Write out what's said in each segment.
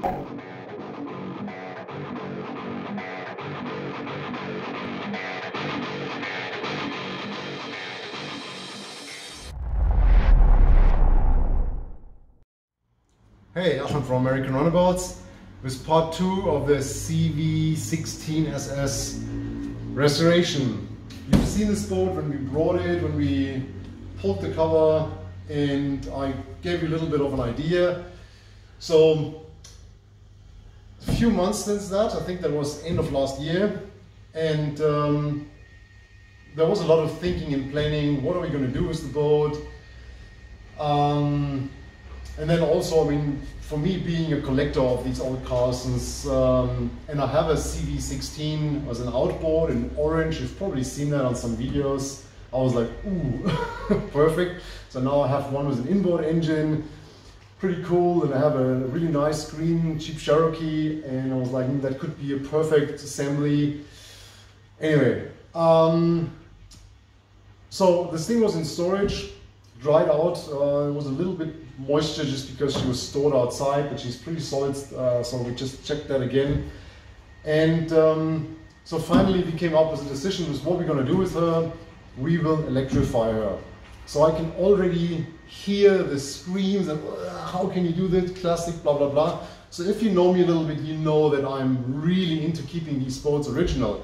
Hey, Achim from American Runabouts with part 2 of the CV16SS restoration. You've seen this boat when we brought it, when we pulled the cover, and I gave you a little bit of an idea. So a few months since that, I think that was end of last year, and there was a lot of thinking and planning. What are we going to do with the boat? And then also, I mean, for me being a collector of these old Carsons, and I have a CV16 as an outboard in orange. You've probably seen that on some videos. I was like, ooh, perfect. So now I have one with an inboard engine, pretty cool, and I have a really nice green Jeep Cherokee, and I was like, that could be a perfect assembly. Anyway, so this thing was in storage, dried out. It was a little bit moisture just because she was stored outside, but she's pretty solid, so we just checked that again. And so finally we came up with a decision with what we're going to do with her. We will electrify her. So I can already hear the screams and how can you do that, classic, blah blah blah. So if you know me a little bit, you know that I'm really into keeping these boats original.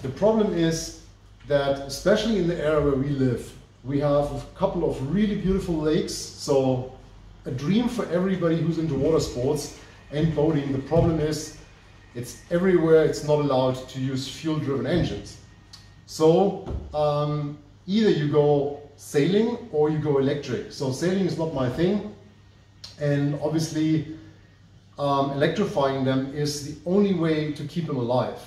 The problem is that, especially in the area where we live, we have a couple of really beautiful lakes, so a dream for everybody who's into water sports and boating. The problem is it's everywhere, it's not allowed to use fuel-driven engines. So either you go sailing or you go electric. So sailing is not my thing, and obviously electrifying them is the only way to keep them alive.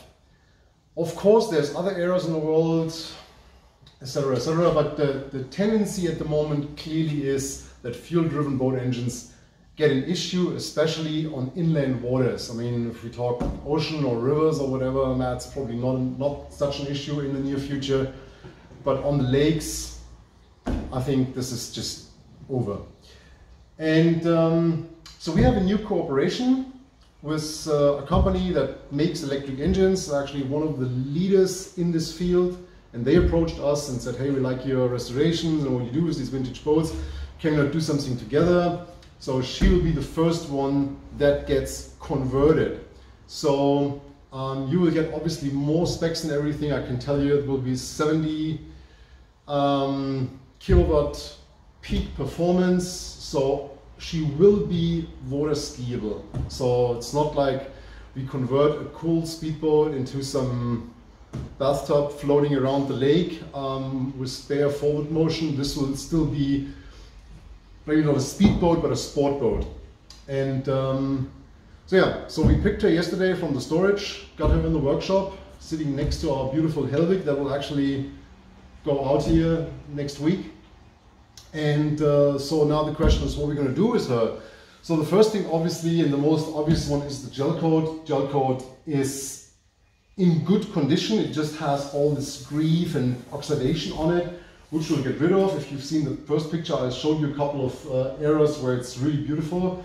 Of course there's other areas in the world, etc., etc., but the tendency at the moment clearly is that fuel-driven boat engines get an issue, especially on inland waters. I mean, if we talk ocean or rivers or whatever, that's probably not such an issue in the near future. But on the lakes, I think this is just over. And so we have a new cooperation with a company that makes electric engines, actually one of the leaders in this field. And they approached us and said, hey, we like your restorations and what you do with these vintage boats. Can we do something together? So she will be the first one that gets converted. So you will get obviously more specs and everything. I can tell you it will be 70 kilowatt peak performance. So she will be water skiable. So it's not like we convert a cool speedboat into some bathtub floating around the lake with spare forward motion. This will still be maybe not a speedboat, but a sport boat. And so yeah, so we picked her yesterday from the storage, got her in the workshop, sitting next to our beautiful Hellwig that will actually go out here next week. And so now the question is what we're going to do with her. So the first thing, obviously, and the most obvious one, is the gel coat. Gel coat is in good condition. It just has all this grease and oxidation on it, which we'll get rid of. If you've seen the first picture, I showed you a couple of areas where it's really beautiful.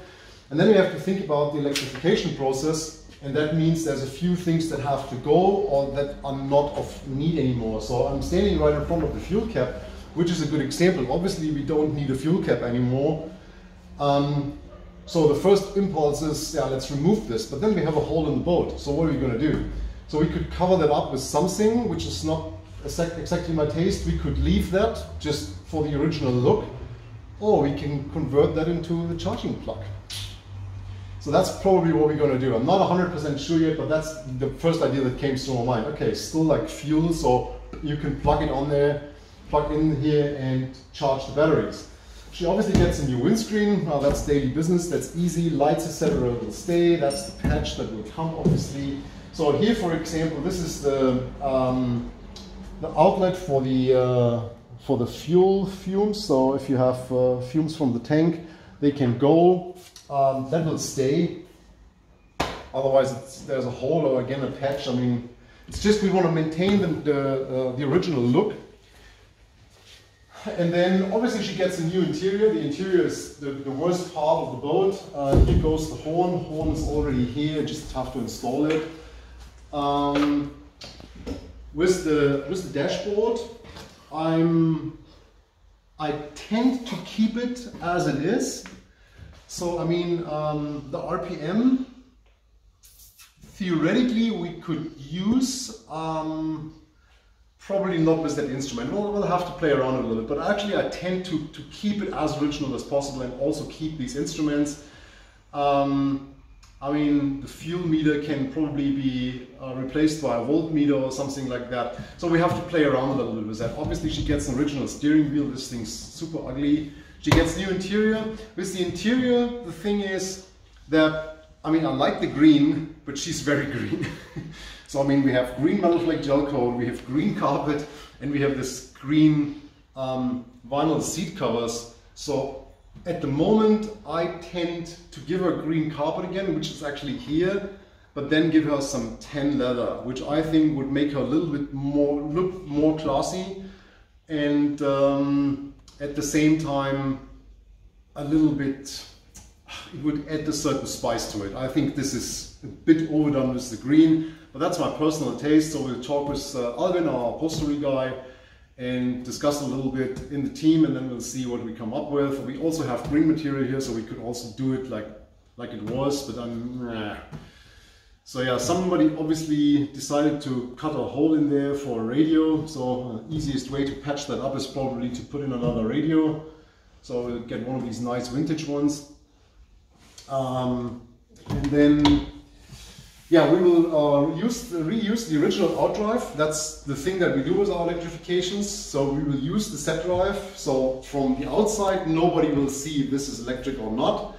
And then we have to think about the electrification process, and that means there's a few things that have to go or that are not of need anymore. So I'm standing right in front of the fuel cap, which is a good example. Obviously we don't need a fuel cap anymore. So the first impulse is, yeah, let's remove this, but then we have a hole in the boat. So what are we going to do? So we could cover that up with something which is not exactly my taste. We could leave that just for the original look, or we can convert that into the charging plug. So that's probably what we're going to do. I'm not 100% sure yet, but that's the first idea that came to my mind. Okay, still like fuel, so you can plug it on there, plug in here and charge the batteries. She obviously gets a new windscreen. Now that's daily business, that's easy. Lights, etc. will stay. That's the patch that will come, obviously. So here, for example, this is the outlet for the fuel fumes. So if you have fumes from the tank, they can go. That will stay. Otherwise, there's a hole or again a patch. I mean, it's just we want to maintain the original look. And then obviously she gets a new interior. The interior is the worst part of the boat. Here goes the horn. Horn is already here, just have to install it. With the dashboard, I tend to keep it as it is. So I mean, the RPM, theoretically we could use, probably not with that instrument. We'll have to play around a little bit, but actually I tend to keep it as original as possible and also keep these instruments. I mean, the fuel meter can probably be replaced by a voltmeter or something like that. So we have to play around a little bit with that. Obviously she gets an original steering wheel. This thing's super ugly. She gets new interior. With the interior, the thing is that, I mean, I like the green, but she's very green. So I mean, we have green metal flake gel coat, we have green carpet, and we have this green vinyl seat covers. So at the moment, I tend to give her green carpet again, which is actually here, but then give her some tan leather, which I think would make her a little bit more, look more classy, and at the same time, a little bit, it would add a certain spice to it. I think this is a bit overdone with the green, but that's my personal taste. So we'll talk with Alvin, our upholstery guy, and discuss a little bit in the team, and then we'll see what we come up with. We also have green material here, so we could also do it like it was, but so yeah, somebody obviously decided to cut a hole in there for a radio. So the easiest way to patch that up is probably to put in another radio. So we'll get one of these nice vintage ones. And then, yeah, we will reuse the original outdrive. That's the thing that we do with our electrifications. So we will use the set drive. So from the outside, nobody will see if this is electric or not.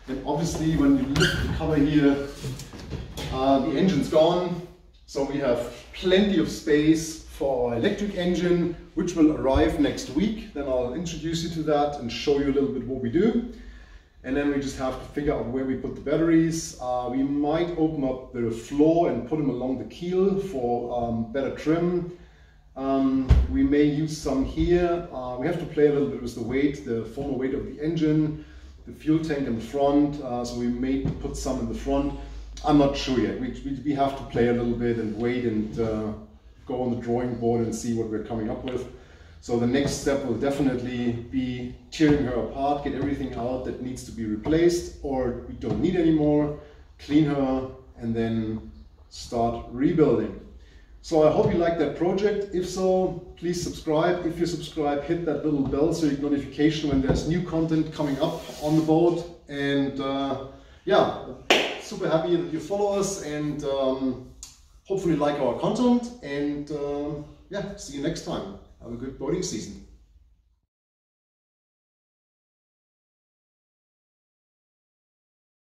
And obviously, when you lift the cover here, the engine's gone. So we have plenty of space for our electric engine, which will arrive next week. Then I'll introduce you to that and show you a little bit what we do. And then we just have to figure out where we put the batteries. We might open up the floor and put them along the keel for better trim. We may use some here. We have to play a little bit with the weight, the former weight of the engine, the fuel tank in the front. So we may put some in the front. I'm not sure yet. We have to play a little bit and wait and go on the drawing board and see what we're coming up with. So the next step will definitely be tearing her apart, get everything out that needs to be replaced or we don't need anymore, clean her, and then start rebuilding. So I hope you like that project. If so, please subscribe. If you subscribe, hit that little bell so you get notification when there's new content coming up on the boat. And yeah, super happy that you follow us and hopefully like our content. And yeah, see you next time. Have a good boating season.